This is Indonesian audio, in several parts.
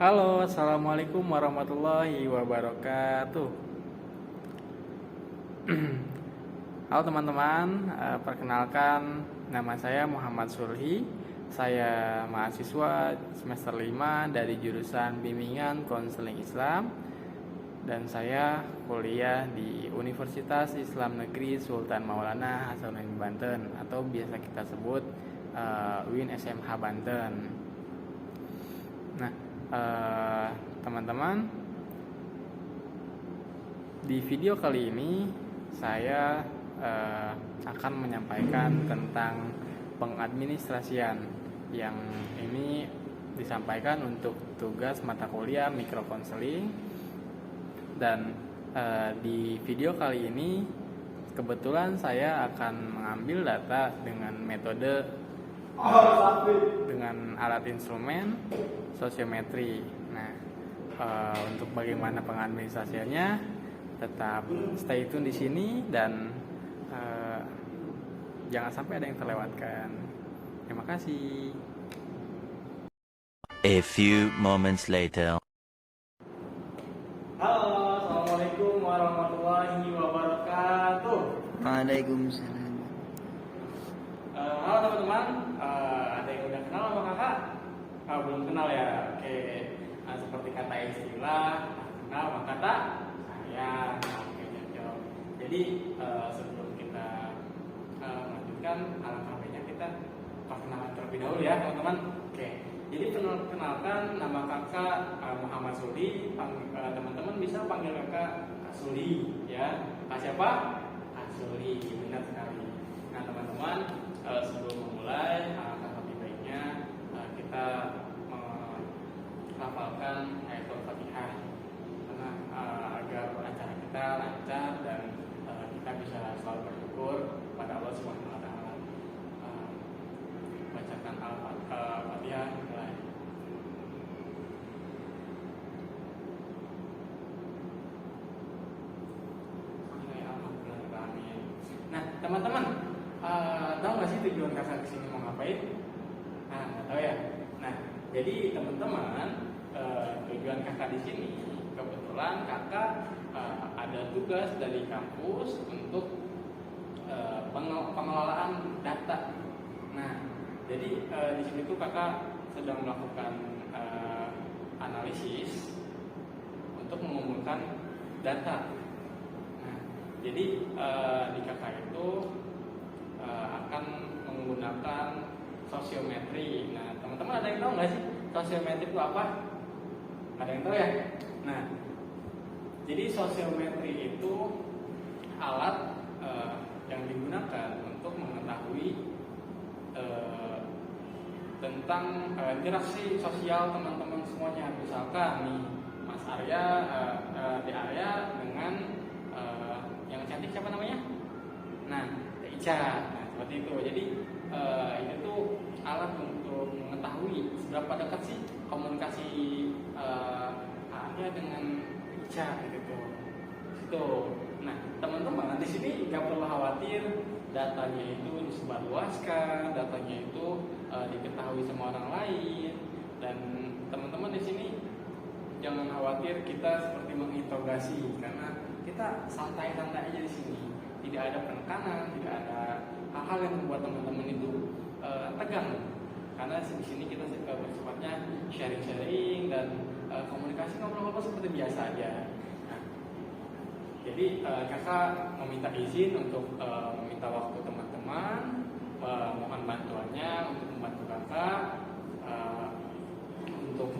Halo, assalamualaikum warahmatullahi wabarakatuh. Halo teman-teman, perkenalkan nama saya Muhammad Sulhi. Saya mahasiswa semester 5 dari jurusan Bimbingan Konseling Islam, dan saya kuliah di Universitas Islam Negeri Sultan Maulana Hasanuddin Banten, atau biasa kita sebut UIN SMH Banten. Nah, teman-teman, di video kali ini saya akan menyampaikan tentang pengadministrasian, yang ini disampaikan untuk tugas mata kuliah mikrokonseling. Dan di video kali ini kebetulan saya akan mengambil data dengan metode dengan alat instrumen sosiometri. Nah, untuk bagaimana pengadministrasiannya, tetap stay tune di sini dan jangan sampai ada yang terlewatkan. Terima kasih. A few moments later. Halo, assalamualaikum warahmatullahi wabarakatuh. Waalaikumsalam. Halo teman-teman, ada yang udah kenal sama kakak? Belum kenal ya? Oke, seperti kata istilah, kenal maka tak sayang. Oke, cocok. Jadi sebelum kita melanjutkan, alangkah baiknya kita perkenalan terlebih dahulu ya teman-teman. Oke, jadi perkenalkan, nama kakak Muhammad Suli. Teman-teman bisa panggil kakak Kak Suli ya. Kak siapa? Kak Suli, benar sekali. Nah teman-teman, sebelum memulai, alangkah lebih baiknya kita melafalkan ayat Al-Fatihah, karena agar acara kita lancar dan kita bisa selalu bersyukur pada Allah Subhanahu wa Ta'ala. Bacakan Al-Fatihah mulai. Nah teman-teman, tahu nggak sih tujuan kakak kesini mau ngapain? Nah, nggak tahu ya. Nah, jadi teman-teman, tujuan kakak di sini kebetulan kakak ada tugas dari kampus untuk pengelolaan data. Nah, jadi di sini tuh kakak sedang melakukan analisis untuk mengumpulkan data. Nah, jadi di kakak itu akan menggunakan sosiometri. Nah, teman-teman ada yang tahu nggak sih sosiometri itu apa? Ada yang tahu ya? Nah, jadi sosiometri itu alat yang digunakan untuk mengetahui tentang interaksi sosial teman-teman semuanya. Misalkan nih, Mas Arya di Arya dengan yang cantik siapa namanya? Nah, Ica. Nah, seperti itu. Jadi ini tuh alat untuk mengetahui seberapa dekat sih komunikasi Arya dengan Ica gitu. Situ. Nah, teman-teman di sini nggak perlu khawatir datanya itu disebarluaskan, datanya itu diketahui sama orang lain, dan teman-teman di sini jangan khawatir kita seperti menginterogasi, karena kita santai-santai aja di sini. Tidak ada penekanan, tidak ada hal-hal yang membuat teman-teman itu tegang, karena di sini kita bersifatnya sharing-sharing dan komunikasi ngobrol-ngobrol seperti biasa aja. Nah, jadi kakak meminta izin untuk meminta waktu teman-teman, mohon bantuannya untuk membantu kakak untuk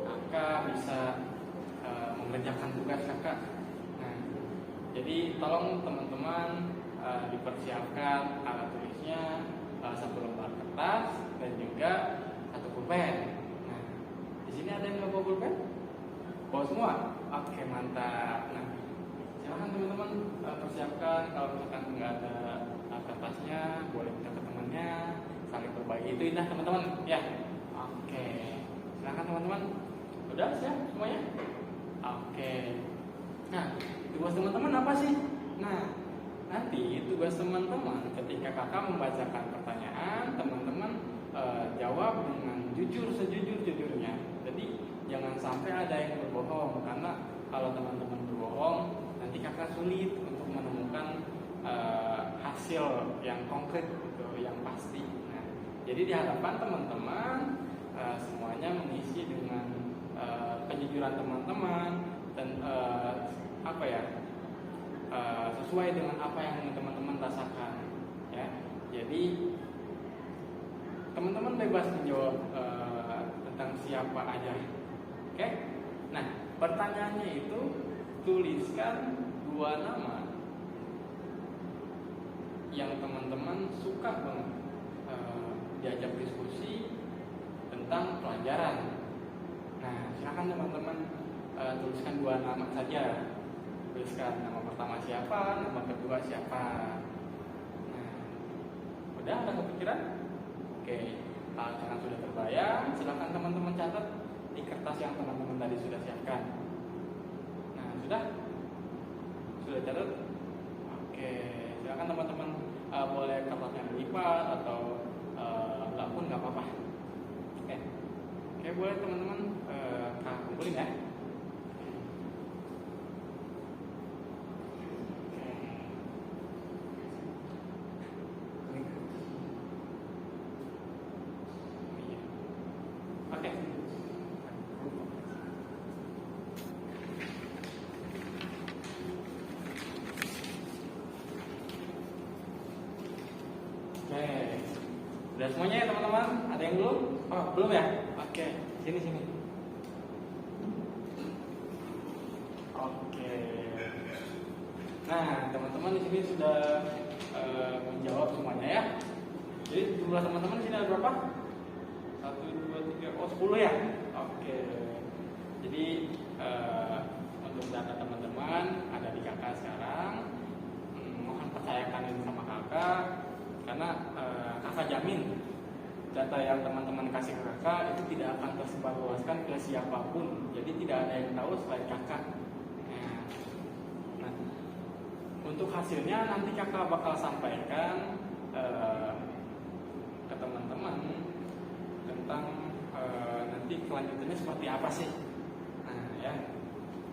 kakak bisa mengerjakan tugas kakak. Jadi tolong teman-teman dipersiapkan alat tulisnya, satu lembar kertas dan juga satu pulpen. Nah, di sini ada yang nggak bawa pulpen? Bawa semua? Oke, mantap. Nah, silakan teman-teman persiapkan. Kalau misalkan nggak ada kertasnya, boleh minta ke temannya, saling berbagi. Itu indah teman-teman. Ya, oke. Silakan teman-teman. Udah siap semuanya? Oke. Nah, tugas teman-teman apa sih? Nah, nanti tugas teman-teman ketika kakak membacakan pertanyaan, teman-teman jawab dengan jujur sejujur-jujurnya. Jadi jangan sampai ada yang berbohong, karena kalau teman-teman berbohong nanti kakak sulit untuk menemukan hasil yang konkret gitu, yang pasti. Nah, jadi diharapkan teman-teman semuanya mengisi dengan kejujuran teman-teman dan sesuai dengan apa yang teman-teman rasakan, ya. Jadi teman-teman bebas menjawab tentang siapa aja, oke? Nah, pertanyaannya itu tuliskan 2 nama yang teman-teman suka banget diajak diskusi tentang pelajaran. Nah, silakan teman-teman tuliskan 2 nama saja. Tuliskan nama pertama siapa, nama kedua siapa. Nah, udah ada kepikiran? Oke, kalau sudah terbayang, silakan teman-teman catat di kertas yang teman-teman tadi sudah siapkan. Nah, sudah catat? Oke, silakan teman-teman boleh kertasnya dilipat atau enggak pun nggak apa-apa. Oke, boleh teman-teman kumpulin ya. Oke. Udah semuanya ya teman-teman? Ada yang belum? Oh, belum ya? Oke, sini. Oke. Nah, teman-teman di sini sudah menjawab semuanya ya. Jadi jumlah teman-teman di sini ada berapa? 1, 2, 3, 10 ya? Oke. Jadi untuk data teman-teman ada di kakak sekarang. Mohon percayakan ini sama kakak, karena kakak jamin data yang teman-teman kasih ke kakak itu tidak akan tersebarluaskan ke siapapun. Jadi tidak ada yang tahu selain kakak. Nah, untuk hasilnya nanti kakak bakal sampaikan ke teman-teman tentang nanti kelanjutannya seperti apa sih. Nah, ya.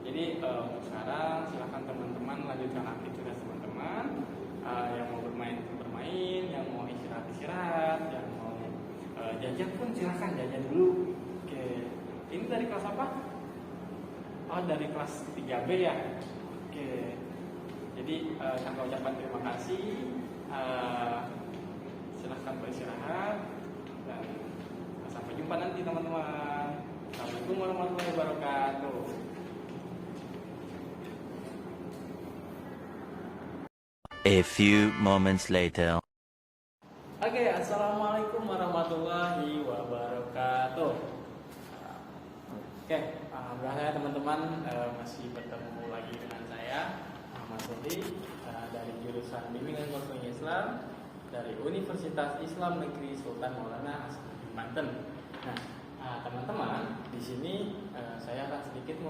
Jadi untuk sekarang silakan teman-teman lanjutkan aktivitas teman-teman. Yang mau bermain, yang mau istirahat, yang mau jajan pun silakan jajan dulu. Oke. Ini dari kelas apa? Oh, dari kelas 3B ya. Oke. Jadi kakak ucapkan terima kasih. Silahkan beristirahat dan sampai jumpa nanti teman-teman. Assalamualaikum warahmatullahi wabarakatuh. A few moments later. Oke, assalamualaikum warahmatullahi wabarakatuh. Oke, alhamdulillah teman-teman masih bertemu lagi dengan saya Muhammad Sudi dari jurusan Bimbingan Konseling Islam dari Universitas Islam Negeri Sultan Maulana Hasanuddin Banten. Nah, teman-teman, di sini saya akan sedikit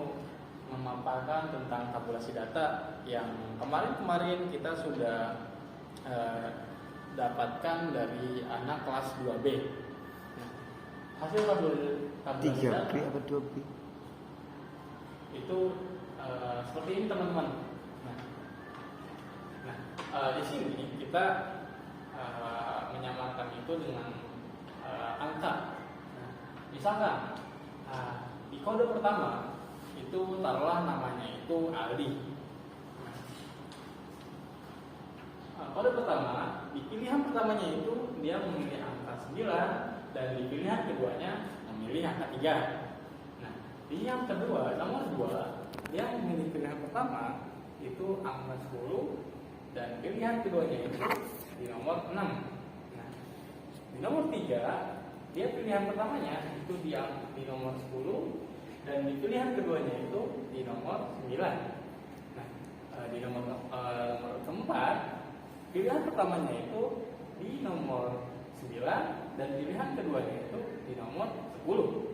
memaparkan tentang tabulasi data yang kemarin kita sudah dapatkan dari anak kelas 2B. Nah, hasil tabulasi 3B data apa 2B? itu seperti ini teman-teman. Di sini kita menyamarkan itu dengan angka. Nah, misalkan di kode pertama itu taruhlah namanya itu Aldi. Kode pertama di pilihan pertamanya itu dia memilih angka 9 dan di pilihan keduanya memilih angka 3. Nah, pilihan kedua nomor 2 dia memilih pilihan pertama itu angka 10 dan pilihan keduanya itu di nomor 6. Nah, di nomor 3 dia pilihan pertamanya itu di nomor 10 dan di pilihan keduanya itu di nomor 9. Nah, di nomor keempat pilihan pertamanya itu di nomor 9 dan pilihan keduanya itu di nomor 10.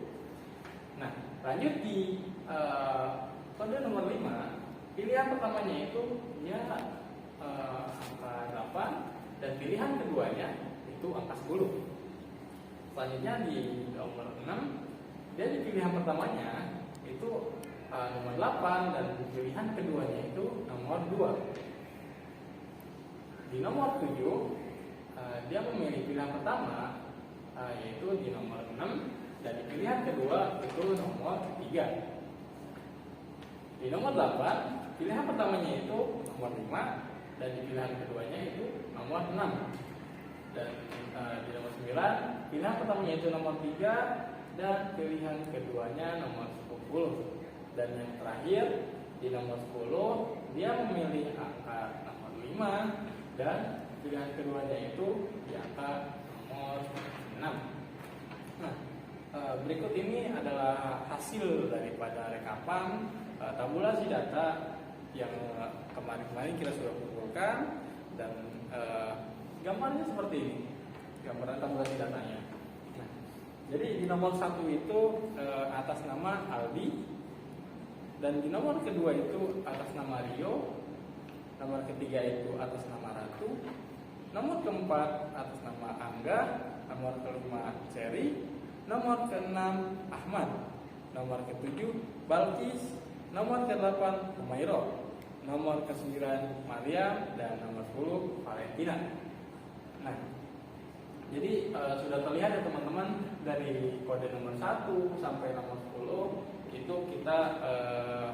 Nah, lanjut di kode nomor 5 pilihan pertamanya itu dia angka 8 dan pilihan keduanya itu angka 10. Selanjutnya di nomor 6 dia di pilihan pertamanya itu nomor 8 dan pilihan keduanya itu nomor 2. Di nomor 7 dia memilih pilihan pertama yaitu di nomor 6 dan di pilihan kedua itu nomor 3. Di nomor 8 pilihan pertamanya itu nomor 5 dan di pilihan keduanya itu nomor 6. Dan di nomor 9 pilihan pertamanya itu nomor 3 dan pilihan keduanya nomor 10. Dan yang terakhir di nomor 10 dia memilih angka nomor 5 dan pilihan keduanya itu di angka nomor 6. Nah, berikut ini adalah hasil daripada rekapan tabulasi data yang kemarin-kemarin kita sudah kumpulkan dan gambarnya seperti ini, gambaran tabulasi datanya. Nah, jadi di nomor 1 itu atas nama Aldi, dan di nomor kedua itu atas nama Rio, nomor ketiga itu atas nama Ratu, nomor keempat atas nama Angga, nomor kelima Cherry, nomor keenam Ahmad, nomor ketujuh Balkis, nomor ke-8 Humairo, nomor ke-9 Mariam, dan nomor 10 Valentina. Nah, jadi sudah terlihat ya teman-teman, dari kode nomor 1 sampai nomor 10 itu kita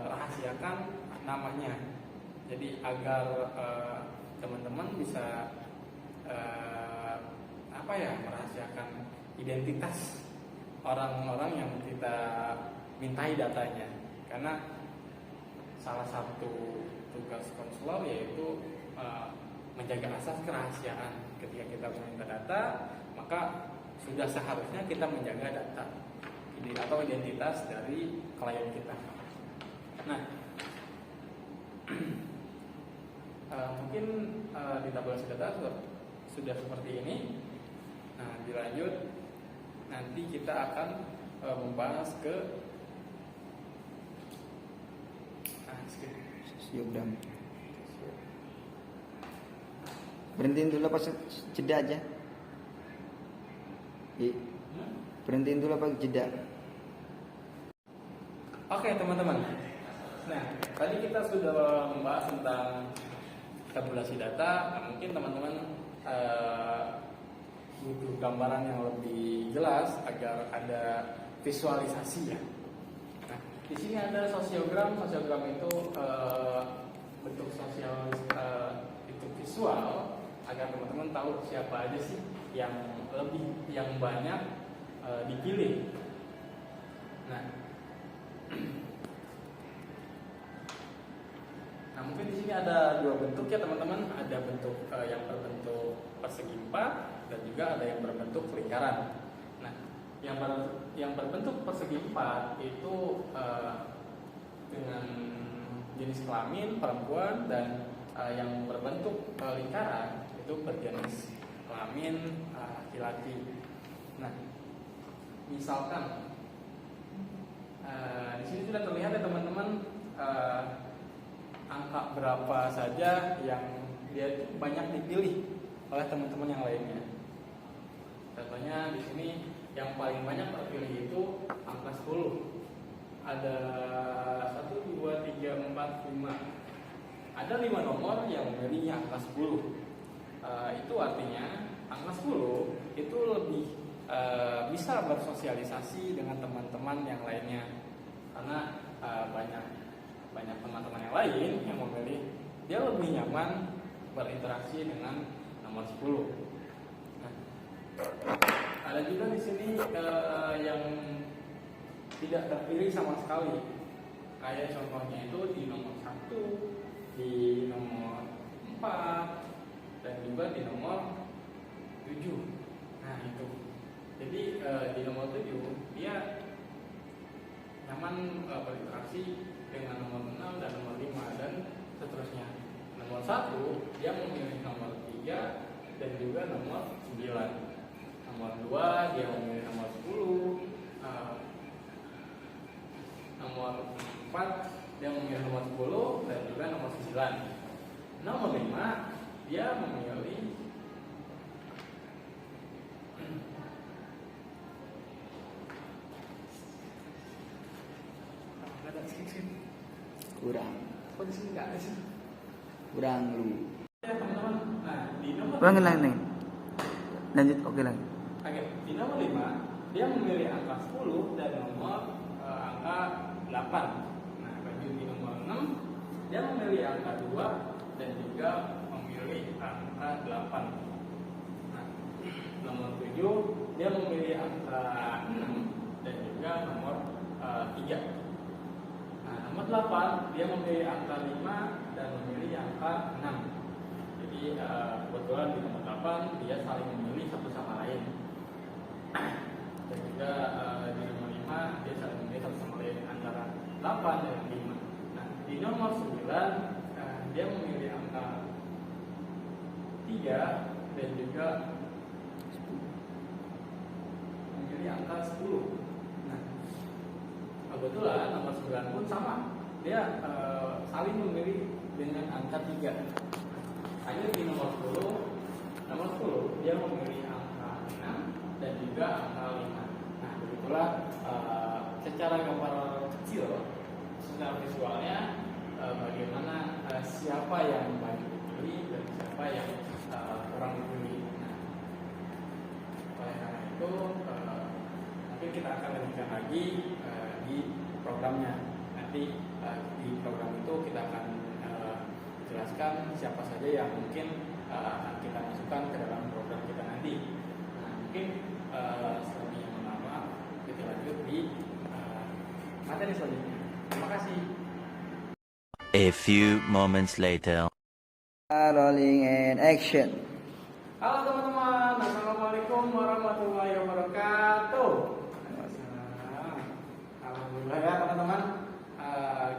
rahasiakan namanya. Jadi agar teman-teman bisa merahasiakan identitas orang-orang yang kita mintai datanya. Karena salah satu tugas konselor yaitu menjaga asas kerahasiaan. Ketika kita meminta data, maka sudah seharusnya kita menjaga data atau identitas dari klien kita. Nah, mungkin di tabulasi data sudah seperti ini. Nah, dilanjut nanti kita akan membahas ke Yogram. Berhentiin dulu pas jeda aja. Berhentiin dulu apa jeda. Oke teman-teman. Nah, tadi kita sudah membahas tentang tabulasi data. Mungkin teman-teman butuh gambaran yang lebih jelas agar ada visualisasi ya. Nah, di sini ada sosiogram. Sosiogram itu bentuk sosial, bentuk visual agar teman-teman tahu siapa aja sih yang banyak dipilih. Nah, mungkin di sini ada dua bentuk ya teman-teman. Ada bentuk yang berbentuk persegi 4 dan juga ada yang berbentuk lingkaran. Nah, yang berbentuk persegi 4 itu dengan jenis kelamin perempuan, dan yang berbentuk lingkaran itu berjenis kelamin laki-laki. Nah, misalkan di sini sudah terlihat ya teman-teman angka berapa saja yang dia banyak dipilih oleh teman-teman yang lainnya. Contohnya di sini yang paling banyak terpilih itu angka 10. Ada 1, 2, 3, 4, 5. Ada 5 nomor yang memilih angka 10. Itu artinya angka 10 itu lebih bisa bersosialisasi dengan teman-teman yang lainnya, karena banyak teman-teman yang lain yang memilih, dia lebih nyaman berinteraksi dengan nomor 10. Nah, ada juga di sini yang tidak terpilih sama sekali, kayak contohnya itu di nomor 1, di nomor 4, dan juga di nomor 7. Nah itu, jadi di nomor 7 dia nyaman berinteraksi dengan nomor 6 dan nomor 5 dan seterusnya. Nomor 1 dia memilih nomor 3 dan juga nomor 9. Nomor 2 dia memilih nomor 10. Nomor 4 dia memilih nomor 10 dan juga nomor 9. Nomor 5 dia memilih Kurang. Kok di sini nggak ada sih? Kurang lu. Ya teman-teman. Nah di nomor Ulangi lagi nih. Lanjut, oke lagi. Oke, di nomor 5 dia memilih angka 10 dan nomor angka 8. Nah, lanjut di nomor 6 dia memilih angka 2 dan juga memilih angka 8. Nah, nomor 7 dia memilih angka 6 dan juga nomor 3. Nah, nomor 8 dia memilih angka 5 dan memilih angka 6. Jadi kebetulan di nomor 8 dia saling memilih satu sama lain. Dan juga di nomor 5 dia saling memilih satu sama lain antara 8 dan 5. Nah, di nomor 9 dia memilih angka 3 dan juga memilih angka 10. Nah, kebetulan nomor 9 pun sama. Dia saling memilih dengan angka 3. Hanya di nomor 10 dia memilih angka 6 dan juga angka 5. Nah, begitulah secara gambar kecil, secara visualnya bagaimana siapa yang banyak dipilih dan siapa yang kurang dipilih. Nah, oleh karena itu mungkin kita akan lanjutkan lagi di programnya. Nanti di program itu kita akan jelaskan siapa saja yang mungkin akan kita masukkan ke dalam program kita nanti. Nah, mungkin selebihnya lama kita lanjut di materi selanjutnya. Terima kasih. A few moments later. Rolling and action. Halo teman-teman, assalamualaikum warahmatullahi wabarakatuh. Alhamdulillah ya teman-teman,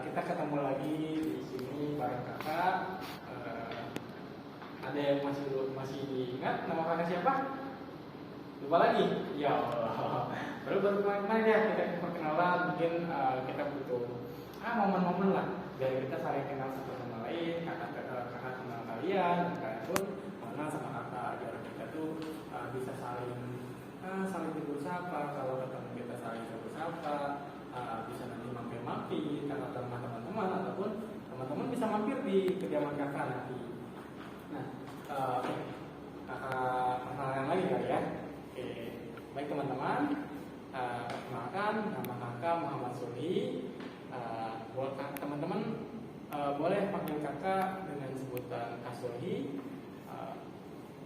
kita ketemu lagi di sini bareng kakak. Ada yang masih ingat nama kakak siapa? Lupa lagi? Ya Allah. Baru kemarin ya kita perkenalan, mungkin kita butuh momen-momen lah biar kita saling kenal satu sama lain. Kakak kenal kalian, kalian pun mengenal sama kakak agar kita tuh bisa saling bersapa. Kalau ketemu kita saling bersapa, bisa nanti mampir-mampir kakak ke rumah teman-teman ataupun teman-teman bisa mampir di kediaman kakak nanti. Nah, kakak perkenalan lagi kali ya. Oke, baik teman-teman, perkenalkan nama kakak Muhammad Sulhi. Buat teman-teman boleh panggil kakak dengan sebutan Kak Sulhi.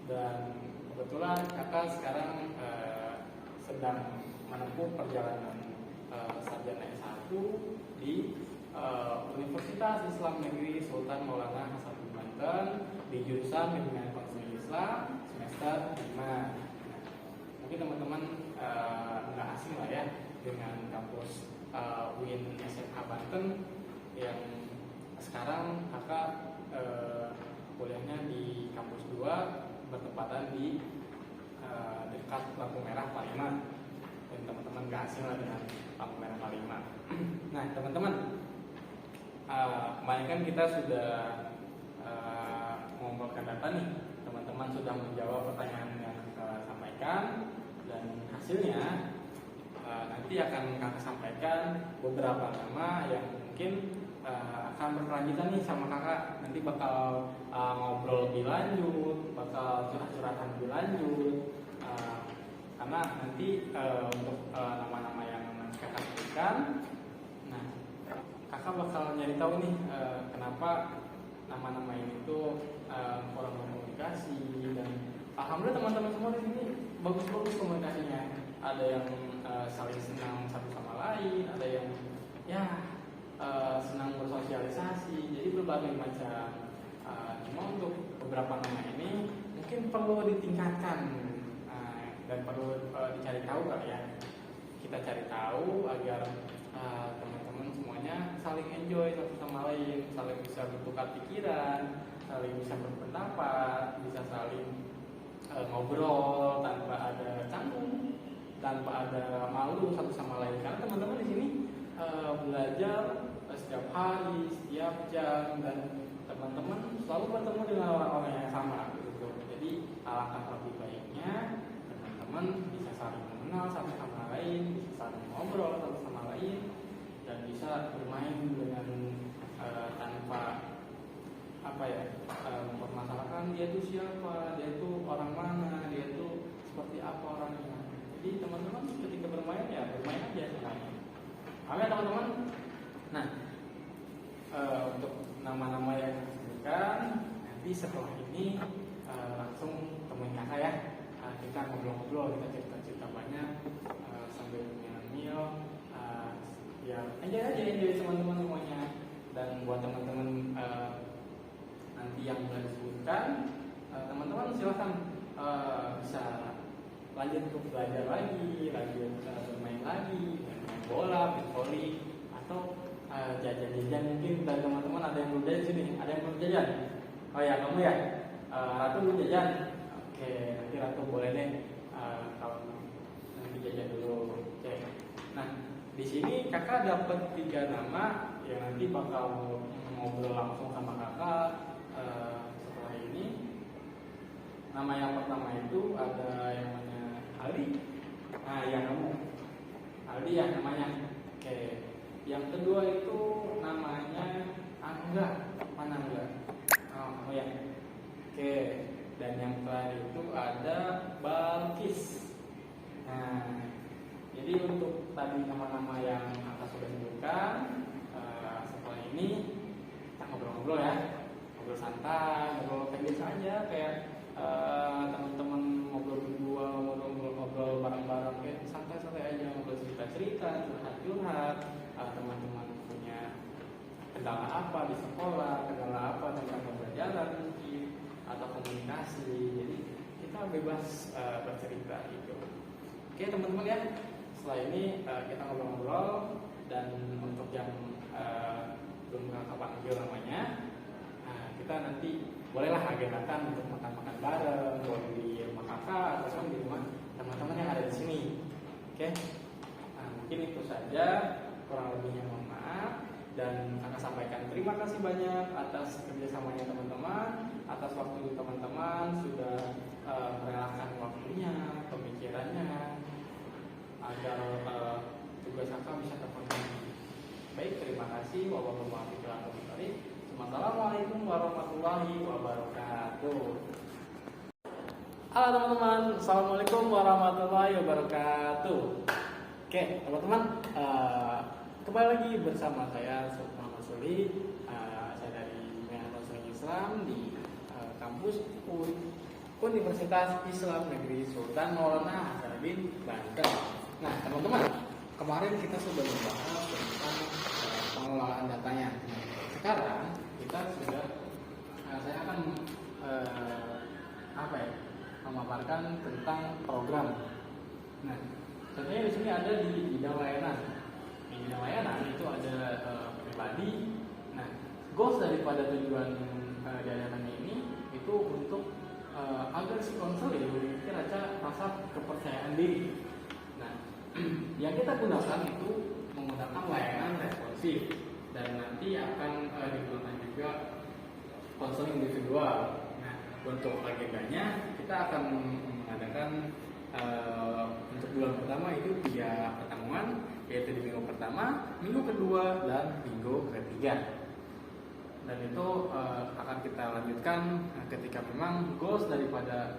Dan kebetulan kakak sekarang sedang menempuh perjalanan sarjana S1 di Universitas Islam Negeri Sultan Maulana Hasanuddin Banten di jurusan Bimbingan Konseling Islam semester 5. Nah, mungkin teman-teman nggak asing lah ya dengan kampus UIN SMK Banten yang sekarang kakak kuliahnya di kampus 2 bertempatan di dekat lampu merah Paliman. Dan teman-teman nggak asing lah dengan lampu merah Paliman. Nah teman-teman, kemarin kan kita sudah mengumpulkan data nih. Teman-teman sudah menjawab pertanyaan yang kita sampaikan dan hasilnya nanti akan kakak sampaikan beberapa nama yang mungkin akan berkelanjutan nih sama kakak. Nanti bakal ngobrol lebih lanjut, bakal curhat-curhatan lebih lanjut. Karena nanti untuk nama-nama yang nanti kakak sebutkan, nah kakak bakal nyari tahu nih kenapa nama-nama ini tuh kurang komunikasi. Dan alhamdulillah teman-teman semua di sini bagus-bagus komunikasinya. Ada yang saling senang satu sama lain, ada yang ya senang bersosialisasi. Jadi berbagai macam. Cuma untuk beberapa nama ini mungkin perlu ditingkatkan dan perlu dicari tahu kali ya. Kita cari tahu agar teman-teman semuanya saling enjoy satu sama lain, saling bisa bertukar pikiran, saling bisa berpendapat, bisa saling ngobrol tanpa ada canggung, tanpa ada malu satu sama lain. Karena teman-teman di sini belajar setiap hari, setiap jam, dan teman-teman selalu bertemu dengan orang-orang yang sama gitu. Jadi alangkah lebih baiknya teman-teman bisa saling mengenal satu sama lain, bisa saling ngobrol satu sama lain, dan bisa bermain dia itu siapa, dia itu orang mana, dia itu seperti apa orangnya. Jadi teman-teman ketika bermain ya bermain aja sebenarnya. Paham ya teman-teman? Nah, untuk nama-nama yang disebutkan nanti setelah ini langsung temuin kakak ya. Kita ngobrol-ngobrol, kita cerita-cerita banyak sambil nyemil. Ya enjoy teman-teman semuanya. Dan buat teman-teman nanti yang sudah disebutkan, teman-teman silahkan bisa lanjut untuk belajar lagi, lanjut bermain lagi, main bola, main voli, atau jajan-jajan. Mungkin dari teman-teman ada yang belum jajan sini, ada yang belum jajan. Oh ya, kamu ya, Ratu belum jajan. Oke, nanti Ratu boleh deh kalau nanti jajan dulu. Oke. Nah, di sini kakak dapat 3 nama yang nanti bakal ngobrol langsung sama kakak setelah ini. Nama yang pertama itu ada yang namanya Aldi. Nah, ya kamu Aldi ya namanya. Oke. Yang kedua itu namanya Angga. Mana Angga? Oh ya. Oke. Dan yang terakhir itu ada Balkis. Nah, jadi untuk tadi nama-nama yang akan sudah sebutkan, setelah ini kita ngobrol-ngobrol ya, ngobrol santai, ngobrol kayak biasa aja, kayak teman-teman ngobrol berdua, ngobrol bareng-bareng, kayak santai-santai aja, ngobrol cerita-cerita, curhat-curhat. Teman-teman punya kendala apa di sekolah, kendala apa tentang pembelajaran mungkin, atau komunikasi, jadi kita bebas bercerita gitu. Oke teman-teman ya. Setelah ini kita ngobrol-ngobrol, dan untuk yang belum kakak panggil namanya, kita nanti bolehlah agendakan untuk makan-makan bareng, boleh di rumah kakak ataupun di rumah teman-teman yang ada di sini. Oke, mungkin itu saja, kurang lebihnya mohon maaf, dan kakak sampaikan terima kasih banyak atas kerjasamanya teman-teman, atas waktu teman-teman sudah merelakan waktunya, pemikirannya, agar tugas kakak bisa terpenuhi. Baik, terima kasih. Wassalamualaikum warahmatullahi wabarakatuh. Assalamualaikum warahmatullahi wabarakatuh. Halo teman-teman, assalamualaikum warahmatullahi wabarakatuh. Oke teman-teman, kembali lagi bersama saya Muhammad Suli. Saya dari Bina Konseling Islam di kampus Universitas Islam Negeri Sultan Maulana Hasanuddin Banten. Nah teman-teman, kemarin kita sudah membahas tentang pengelolaan datanya. Sekarang kita sudah, saya akan memaparkan tentang program. Nah, tentunya di sini ada di bidang layanan. Di bidang layanan itu ada pribadi. Nah, goals daripada tujuan diadakannya ini itu untuk agar si konseling memiliki rasa kepercayaan diri. Nah, yang kita gunakan itu menggunakan layanan responsif, dan nanti akan digunakan juga konseling individual. Nah, untuk agendanya kita akan mengadakan untuk bulan pertama itu 3 pertemuan, yaitu di minggu pertama, minggu kedua, dan minggu ketiga. Dan itu akan kita lanjutkan ketika memang goals daripada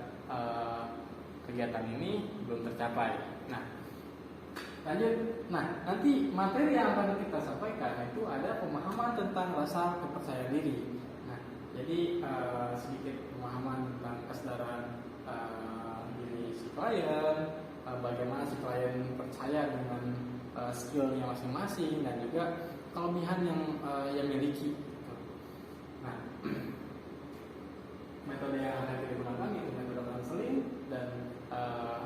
kegiatan ini belum tercapai. Nah, lanjut. Nah, nanti materi yang akan kita sampaikan itu ada pemahaman tentang rasa kepercayaan diri. Nah, jadi sedikit pemahaman tentang kesadaran diri si klien, bagaimana si klien percaya dengan skillnya masing-masing, dan juga kelebihan yang miliki. Nah, metode yang akan kita gunakan itu metode konseling, dan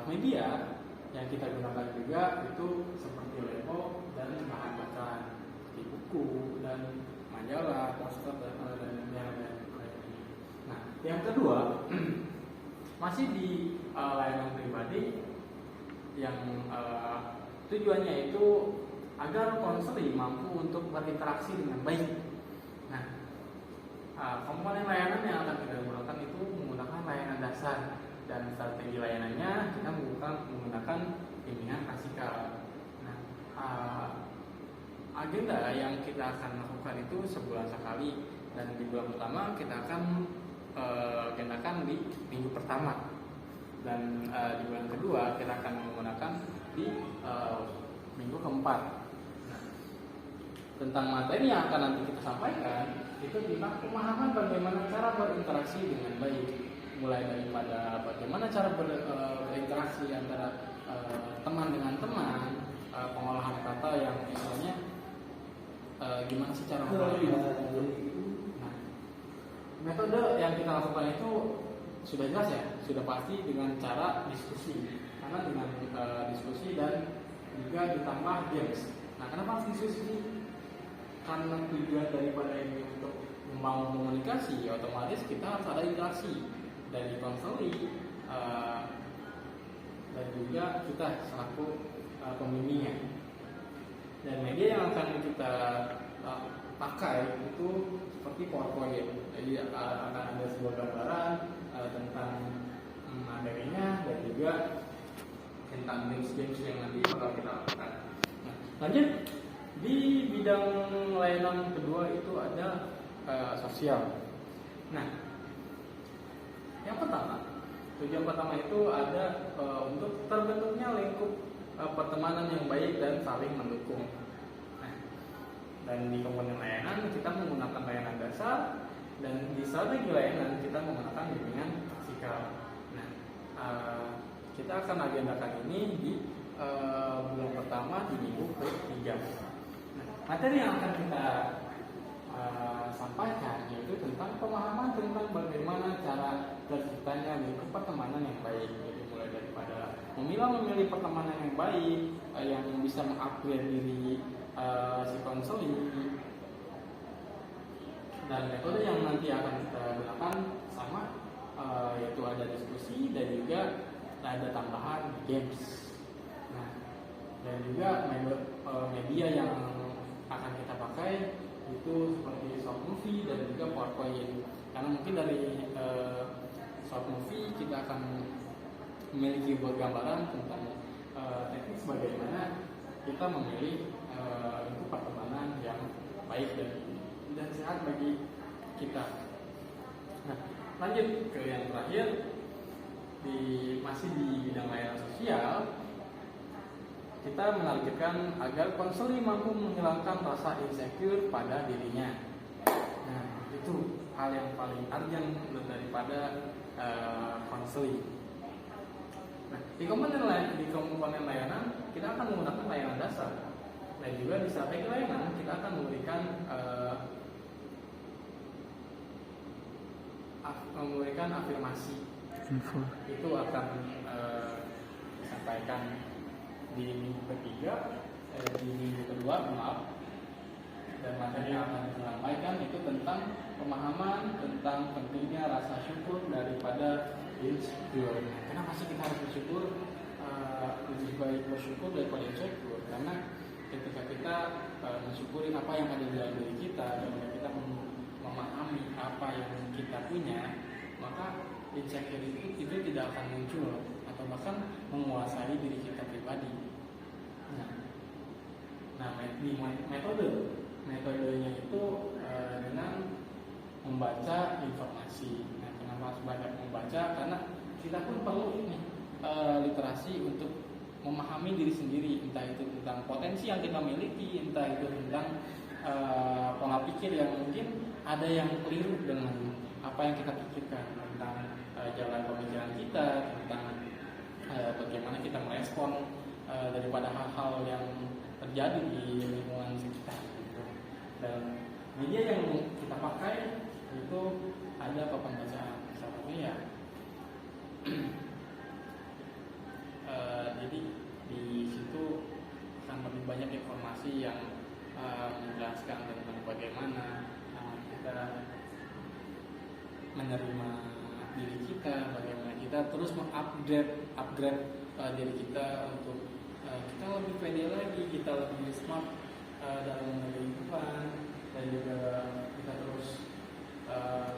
media yang kita gunakan juga itu seperti Lepo dan bahan bacaan seperti buku dan majalah, poster, dan lain-lain. Nah, yang kedua masih di layanan pribadi, yang tujuannya itu agar konseling mampu untuk berinteraksi dengan baik. Nah, komponen layanan yang akan kita gunakan itu menggunakan layanan dasar, dan strategi layanannya kita menggunakan bimbingan klasikal. Nah, agenda yang kita akan lakukan itu sebulan sekali, dan di bulan pertama kita akan agendakan di minggu pertama, dan di bulan kedua kita akan menggunakan di minggu keempat. Nah, tentang materi yang akan nanti kita sampaikan itu tentang pemahaman bagaimana cara berinteraksi dengan baik, mulai daripada bagaimana cara berinteraksi antara teman dengan teman, pengolahan kata yang misalnya gimana sih cara ngobrol. Nah, metode yang kita lakukan itu sudah jelas ya, sudah pasti dengan cara diskusi, karena dengan diskusi dan juga ditambah games. Nah, kenapa harus diskusi? Karena tujuan daripada ini untuk membangun komunikasi, otomatis kita harus ada interaksi dari konseli dan juga kita selaku pembimbingnya. Dan media yang akan kita pakai itu seperti PowerPoint. Jadi akan ada sebuah gambaran tentang materinya dan juga tentang games-games yang nanti bakal kita lakukan. Nah, lanjut di bidang layanan kedua itu ada sosial. Nah, yang pertama, tujuan pertama itu ada untuk terbentuknya lingkup pertemanan yang baik dan saling mendukung. Nah, dan di komponen layanan kita menggunakan layanan dasar, dan di strategi layanan kita menggunakan bimbingan praktikal. Nah, kita akan agendakan ini di bulan pertama di minggu ketiga. Nah, materi yang akan kita sampaikan yaitu tentang pemahaman tentang bagaimana cara terciptanya lingkup pertemanan yang baik. Jadi mulai daripada memilih pertemanan yang baik yang bisa mengupgrade diri si konseli, dan metode yang nanti akan kita gunakan sama, yaitu ada diskusi dan juga ada tambahan games. Nah, dan juga media yang akan kita pakai itu seperti short movie dan juga PowerPoint. Karena mungkin dari short movie kita akan memiliki buat gambaran tentang teknis bagaimana kita memilih lingkup pertemanan yang baik dan sehat bagi kita. Nah, lanjut ke yang terakhir, masih di bidang layanan sosial, kita menargetkan agar konseli mampu menghilangkan rasa insecure pada dirinya. Nah, itu hal yang paling urgent daripada konseli. Nah, di komponen layanan kita akan menggunakan layanan dasar, dan juga di strategi layanan kita akan memberikan afirmasi. Itu akan disampaikan di minggu ketiga, di minggu kedua, maaf. Dan materi yang akan disampaikan itu tentang pemahaman tentang pentingnya rasa syukur daripada insecure. Kenapa sih kita harus bersyukur? Lebih baik bersyukur daripada insecure, karena ketika kita mensyukuri apa yang ada di dalam diri kita dan kita memahami apa yang kita punya, maka insecure itu tidak akan muncul atau bahkan menguasai diri kita pribadi. Nah, metodenya itu dengan membaca informasi. Nah, kenapa harus banyak membaca? Karena kita pun perlu literasi untuk memahami diri sendiri, entah itu tentang potensi yang kita miliki, entah itu tentang pola pikir yang mungkin ada yang keliru dengan apa yang kita pikirkan, tentang jalan pemikiran kita, tentang bagaimana kita merespon daripada hal-hal yang terjadi di lingkungan sekitar. Dan media yang kita pakai itu ada papan bacaan, misalnya ya. Jadi di situ akan lebih banyak informasi yang menjelaskan tentang bagaimana kita menerima diri kita, bagaimana kita terus upgrade diri kita untuk kita lebih pede lagi, kita lebih smart dalam kehidupan, dan juga kita terus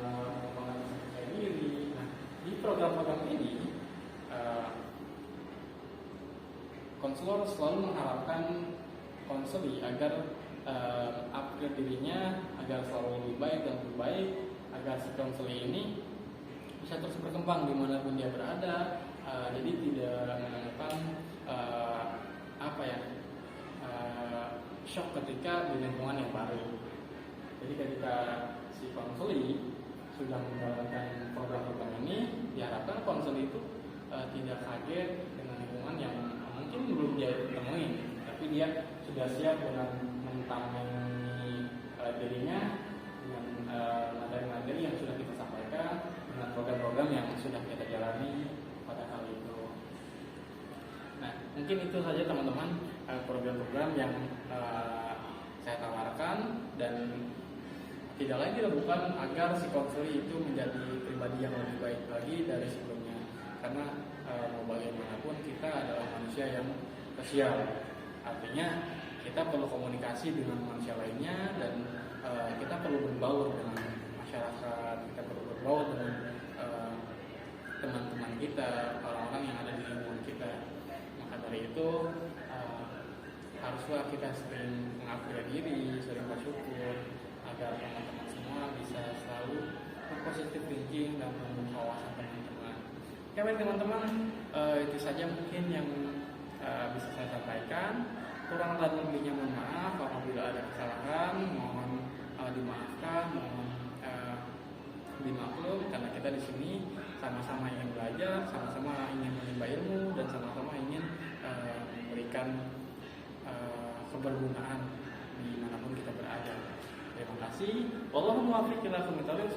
mengembangkan percaya diri. Nah, di program-program ini konselor selalu mengharapkan konseli agar upgrade dirinya, agar selalu lebih baik dan lebih baik, agar si konseli ini bisa terus berkembang dimanapun dia berada. Jadi tidak menemukan shock ketika di lingkungan yang baru. Jadi ketika si konsuli sudah menjalankan program-program ini, diharapkan konsuli itu tidak kaget dengan lingkungan yang mungkin belum dia temuin, tapi dia sudah siap dengan mentamai dirinya dengan materi-materi yang sudah kita sampaikan, dengan program-program yang sudah kita jalani pada kali itu. Nah, mungkin itu saja teman-teman program-program yang saya tawarkan, dan tidak lain tidak bukan agar si konsuli itu menjadi pribadi yang lebih baik lagi dari sebelumnya. Karena mau bagaimanapun kita adalah manusia yang sosial, artinya kita perlu komunikasi dengan manusia lainnya, dan kita perlu berbaur dengan masyarakat, kita perlu berbaur dengan teman-teman kita, orang-orang yang ada di lingkungan kita. Maka dari itu haruslah kita sering mengupgrade diri, sering bersyukur agar teman-teman semua bisa selalu berpositif thinking dan membangun wawasan teman-teman. Ya baik teman-teman, itu saja mungkin yang bisa saya sampaikan. Kurang dan lebihnya mohon maaf apabila ada kesalahan, mohon dimaafkan, mohon dimaklum, karena kita di sini sama-sama ingin belajar, sama-sama ingin menimba ilmu, dan sama-sama ingin memberikan kebergunaan dimanapun kita berada. Terima kasih. Wallahul muwaffiq ila aqwamit thoriq.